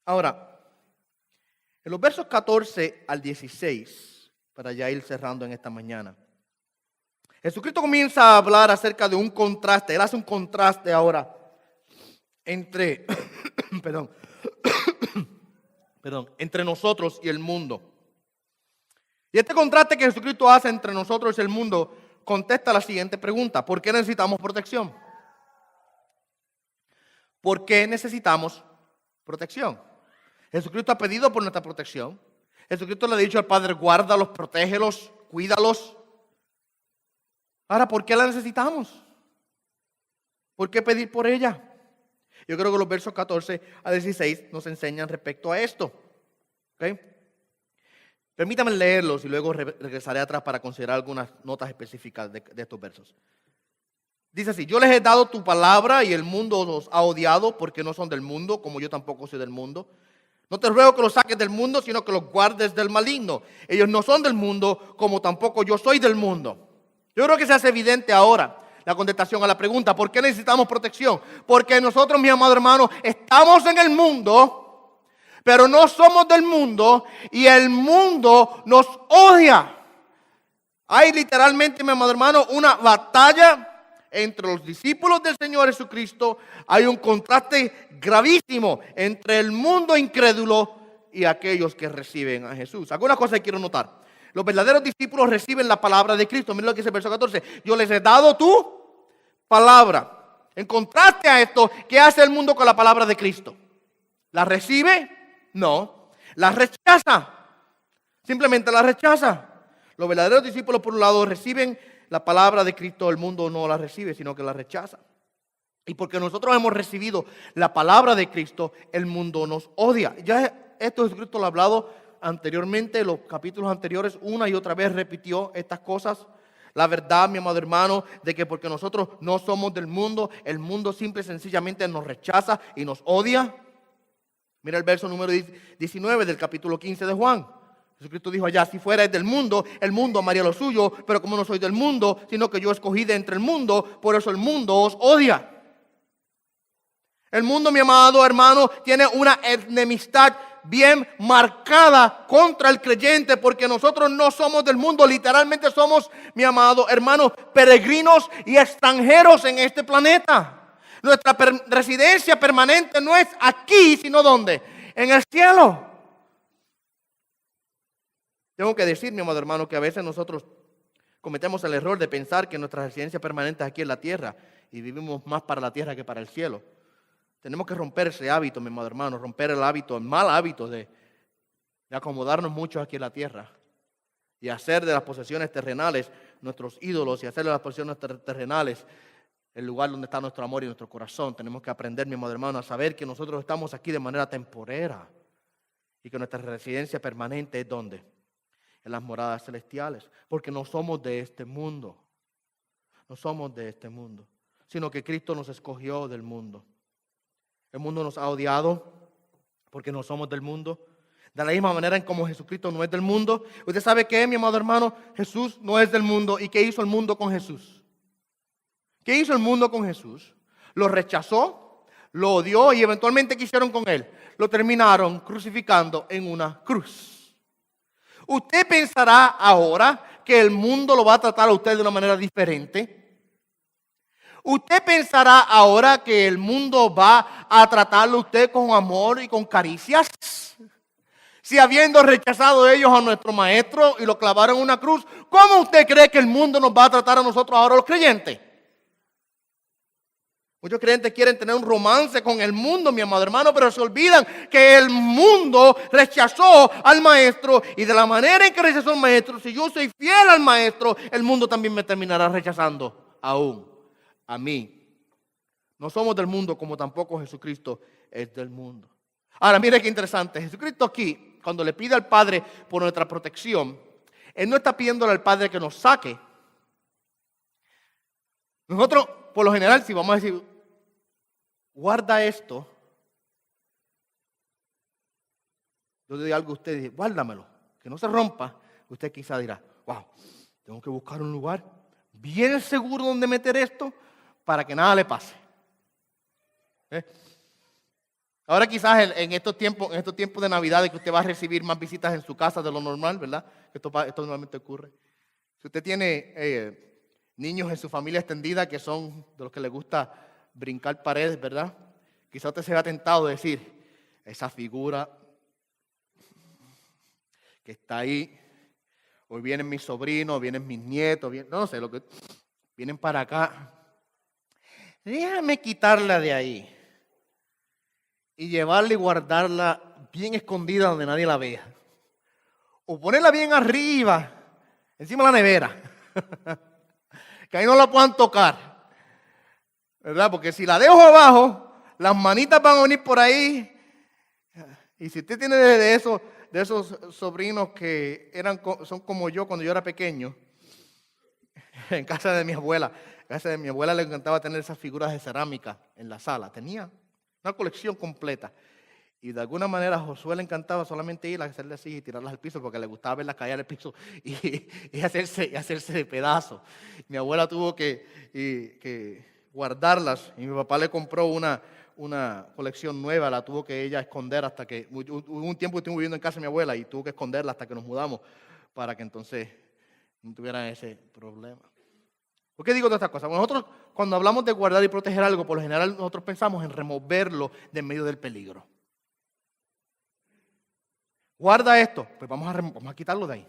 Ahora, en los versos 14 al 16, para ya ir cerrando en esta mañana, Jesucristo comienza a hablar acerca de un contraste. Él hace un contraste ahora entre, entre nosotros y el mundo. Y este contraste que Jesucristo hace entre nosotros y el mundo contesta la siguiente pregunta: ¿por qué necesitamos protección? ¿Por qué necesitamos protección? Jesucristo ha pedido por nuestra protección. Jesucristo le ha dicho al Padre: guárdalos, protégelos, cuídalos. Ahora, ¿por qué la necesitamos? ¿Por qué pedir por ella? Yo creo que los versos 14 a 16 nos enseñan respecto a esto. ¿Okay? Permítanme leerlos y luego regresaré atrás para considerar algunas notas específicas de estos versos. Dice así: yo les he dado tu palabra y el mundo los ha odiado porque no son del mundo, como yo tampoco soy del mundo. No te ruego que los saques del mundo, sino que los guardes del maligno. Ellos no son del mundo, como tampoco yo soy del mundo. Yo creo que se hace evidente ahora la contestación a la pregunta: ¿por qué necesitamos protección? Porque nosotros, mi amado hermano, estamos en el mundo, pero no somos del mundo y el mundo nos odia. Hay literalmente, mi amado hermano, una batalla entre los discípulos del Señor Jesucristo. Hay un contraste gravísimo entre el mundo incrédulo y aquellos que reciben a Jesús. Algunas cosas que quiero notar. Los verdaderos discípulos reciben la palabra de Cristo. Miren lo que dice el verso 14. Yo les he dado tu palabra. En contraste a esto, ¿qué hace el mundo con la palabra de Cristo? ¿La recibe? No. ¿La rechaza? Simplemente la rechaza. Los verdaderos discípulos, por un lado, reciben la palabra de Cristo. El mundo no la recibe, sino que la rechaza. Y porque nosotros hemos recibido la palabra de Cristo, el mundo nos odia. Ya esto Jesucristo lo ha hablado anteriormente, los capítulos anteriores, una y otra vez repitió estas cosas. La verdad, mi amado hermano, de que porque nosotros no somos del mundo, el mundo simple y sencillamente nos rechaza y nos odia. Mira el verso número 19 del capítulo 15 de Juan. Jesucristo dijo allá: si fuerais del mundo, el mundo amaría lo suyo, pero como no soy del mundo, sino que yo escogí de entre el mundo, por eso el mundo os odia. El mundo, mi amado hermano, tiene una enemistad bien marcada contra el creyente, porque nosotros no somos del mundo, literalmente somos, mi amado hermano, peregrinos y extranjeros en este planeta. Nuestra residencia permanente no es aquí, sino ¿dónde? En el cielo. Tengo que decir, mi amado hermano, que a veces nosotros cometemos el error de pensar que nuestra residencia permanente es aquí en la tierra y vivimos más para la tierra que para el cielo. Tenemos que romper ese hábito, mi amado hermano, romper el hábito, el mal hábito de acomodarnos mucho aquí en la tierra y hacer de las posesiones terrenales nuestros ídolos y hacer de las posesiones terrenales el lugar donde está nuestro amor y nuestro corazón. Tenemos que aprender, mi amado hermano, a saber que nosotros estamos aquí de manera temporera y que nuestra residencia permanente es ¿dónde? En las moradas celestiales, porque no somos de este mundo, no somos de este mundo, sino que Cristo nos escogió del mundo. El mundo nos ha odiado porque no somos del mundo. De la misma manera en como Jesucristo no es del mundo. ¿Usted sabe qué, mi amado hermano? Jesús no es del mundo. ¿Y qué hizo el mundo con Jesús? ¿Qué hizo el mundo con Jesús? Lo rechazó, lo odió y eventualmente ¿qué hicieron con él? Lo terminaron crucificando en una cruz. Usted pensará ahora que el mundo lo va a tratar a usted de una manera diferente. Usted pensará ahora que el mundo va a tratarlo a usted con amor y con caricias. Si habiendo rechazado ellos a nuestro maestro y lo clavaron en una cruz, ¿cómo usted cree que el mundo nos va a tratar a nosotros ahora los creyentes? Muchos creyentes quieren tener un romance con el mundo, mi amado hermano, pero se olvidan que el mundo rechazó al maestro y de la manera en que rechazó al maestro, si yo soy fiel al maestro, el mundo también me terminará rechazando aún a mí. No somos del mundo como tampoco Jesucristo es del mundo. Ahora, mire qué interesante. Jesucristo aquí, cuando le pide al Padre por nuestra protección, Él no está pidiéndole al Padre que nos saque. Nosotros, por lo general, si vamos a decir, guarda esto, yo le doy algo a usted y dice, guárdamelo, que no se rompa, usted quizá dirá, wow, tengo que buscar un lugar bien seguro donde meter esto para que nada le pase. Ahora quizás en estos tiempos de Navidad que usted va a recibir más visitas en su casa de lo normal, ¿verdad? Esto normalmente ocurre. Si usted tiene niños en su familia extendida que son de los que les gusta brincar paredes, ¿verdad? Quizás usted se vea tentado de decir, esa figura que está ahí, hoy vienen mis sobrinos, vienen mis nietos, no sé, vienen para acá. Déjame quitarla de ahí y llevarla y guardarla bien escondida donde nadie la vea. O ponerla bien arriba, encima de la nevera, que ahí no la puedan tocar, ¿verdad? Porque si la dejo abajo, las manitas van a venir por ahí. Y si usted tiene de esos sobrinos que son como yo cuando yo era pequeño, en casa de mi abuela le encantaba tener esas figuras de cerámica en la sala. Tenía una colección completa. Y de alguna manera a Josué le encantaba solamente ir a hacerle así y tirarlas al piso porque le gustaba verlas caer al piso y hacerse de pedazos. Mi abuela tuvo que guardarlas y mi papá le compró una colección nueva, la tuvo que ella esconder hasta que, hubo un tiempo que estuve viviendo en casa de mi abuela y tuvo que esconderla hasta que nos mudamos para que entonces no tuvieran ese problema. ¿Por qué digo todas estas cosas? Nosotros cuando hablamos de guardar y proteger algo, por lo general nosotros pensamos en removerlo de en medio del peligro. Guarda esto, pues vamos a quitarlo de ahí,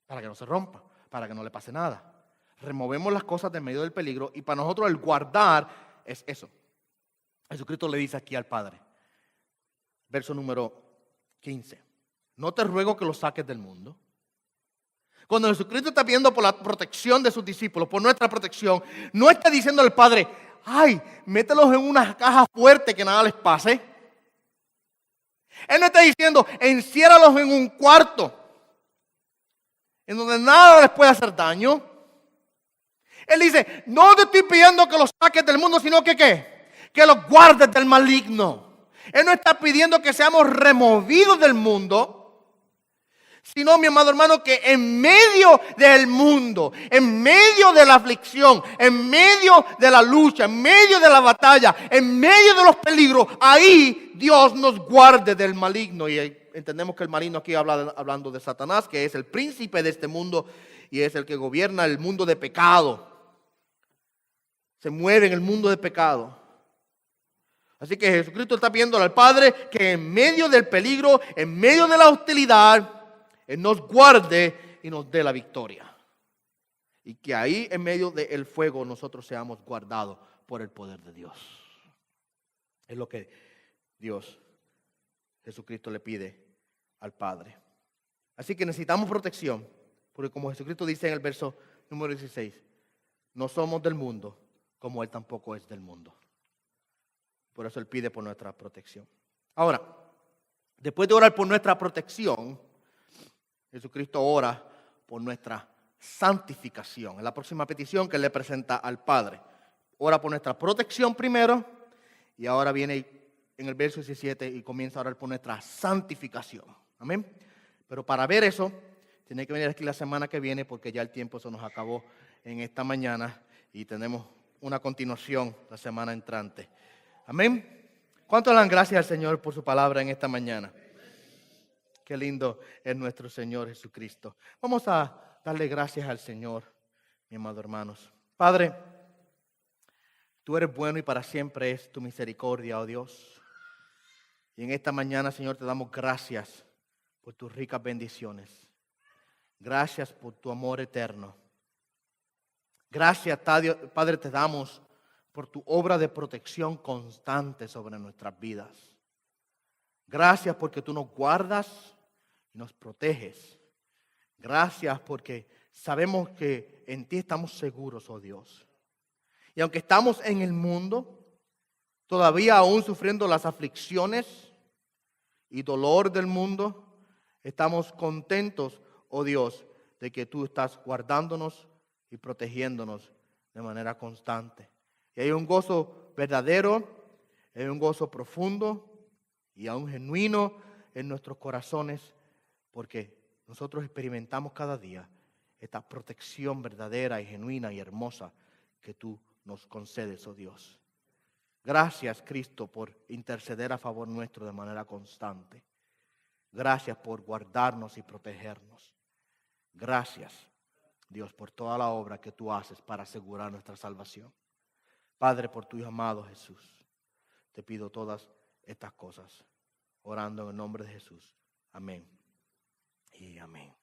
para que no se rompa, para que no le pase nada. Removemos las cosas de en medio del peligro y para nosotros el guardar es eso. Jesucristo le dice aquí al Padre, verso número 15, no te ruego que los saques del mundo. Cuando Jesucristo está pidiendo por la protección de sus discípulos, por nuestra protección, no está diciendo al Padre, ay, mételos en una caja fuerte que nada les pase. Él no está diciendo, enciérralos en un cuarto, en donde nada les puede hacer daño. Él dice, no te estoy pidiendo que los saques del mundo, sino que ¿qué? Que los guardes del maligno. Él no está pidiendo que seamos removidos del mundo, sino, mi amado hermano, que en medio del mundo, en medio de la aflicción, en medio de la lucha, en medio de la batalla, en medio de los peligros, ahí Dios nos guarde del maligno. Y entendemos que el maligno aquí hablando de Satanás, que es el príncipe de este mundo y es el que gobierna el mundo de pecado. Se mueve en el mundo de pecado. Así que Jesucristo está pidiéndole al Padre que en medio del peligro, en medio de la hostilidad, Él nos guarde y nos dé la victoria. Y que ahí en medio del fuego nosotros seamos guardados por el poder de Dios. Es lo que Jesucristo le pide al Padre. Así que necesitamos protección. Porque como Jesucristo dice en el verso número 16, no somos del mundo como Él tampoco es del mundo. Por eso Él pide por nuestra protección. Ahora, después de orar por nuestra protección, Jesucristo ora por nuestra santificación. Es la próxima petición que Él le presenta al Padre. Ora por nuestra protección primero y ahora viene en el verso 17 y comienza a orar por nuestra santificación. Amén. Pero para ver eso, tiene que venir aquí la semana que viene porque ya el tiempo se nos acabó en esta mañana y tenemos una continuación la semana entrante. Amén. ¿Cuánto le dan gracias al Señor por su palabra en esta mañana? Qué lindo es nuestro Señor Jesucristo. Vamos a darle gracias al Señor, mi amado hermanos. Padre, tú eres bueno y para siempre es tu misericordia, oh Dios. Y en esta mañana, Señor, te damos gracias por tus ricas bendiciones. Gracias por tu amor eterno. Gracias, Padre, te damos por tu obra de protección constante sobre nuestras vidas. Gracias porque tú nos guardas y nos proteges. Gracias porque sabemos que en ti estamos seguros, oh Dios. Y aunque estamos en el mundo, todavía aún sufriendo las aflicciones y dolor del mundo, estamos contentos, oh Dios, de que tú estás guardándonos y protegiéndonos de manera constante. Y hay un gozo verdadero, hay un gozo profundo y aún genuino en nuestros corazones, porque nosotros experimentamos cada día esta protección verdadera y genuina y hermosa que tú nos concedes, oh Dios. Gracias, Cristo, por interceder a favor nuestro de manera constante. Gracias por guardarnos y protegernos. Gracias, Dios, por toda la obra que tú haces para asegurar nuestra salvación. Padre, por tu Hijo amado Jesús, te pido todas estas cosas, orando en el nombre de Jesús. Amén y amén.